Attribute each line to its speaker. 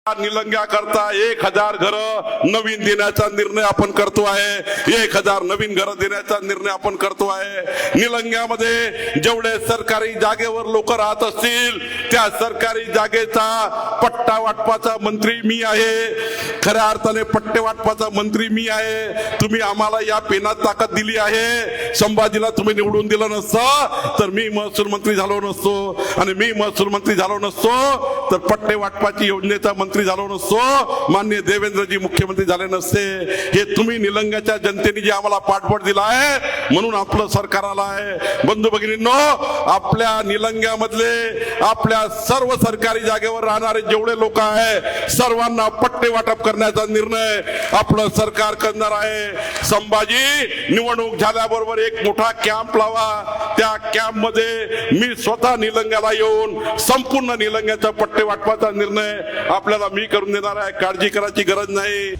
Speaker 1: निलंग्या करता 1000 घर नवीन देण्याचा निर्णय आपण करतो आहे। 1000 नवीन घर देण्याचा निर्णय आपण करतो आहे। निलंग्यामध्ये जेवढे सरकारी जागेवर लोक राहत असतील त्या सरकारी जागेचा पट्टा वाटपाचा मंत्री मी आहे। खऱ्या अर्थाने पट्टे वाटपाचा मंत्री मी आहे। तुम्ही आम्हाला या पेनात ताकद दिली आहे। संभाजीला तुम्ही निवडून दिलं नसतं तर मी महसूल मंत्री झालो नसतो, आणि मी महसूल मंत्री झालो नसतो तर पट्टे वाटपाची योजनेचा मंत्री झालो नसतो, माननीय देवेंद्रजी मुख्यमंत्री झाले नसते। हे तुम्ही निलंग्याच्या जनतेने जे आम्हाला पाठबळ दिला आहे म्हणून आपलं सरकार आलं आहे। बंधू भगिनींनो, आपल्या निलंग्यामधले आपल्या सर्व सरकारी जागेवर राहणारे जेवढे लोक आहे सर्वांना पट्टे वाटप करण्याचा निर्णय आपलं सरकार करणार आहे। संभाजी निवडणूक झाल्याबरोबर एक मोठा कॅम्प लावा। त्या कॅम्प मध्ये मी स्वतः निलंग्याला येऊन संपूर्ण निलंग्याचा पट्टे वाटपाचा निर्णय आपल्याला मी करून देणार आहे। काळजी करायची गरज नाही।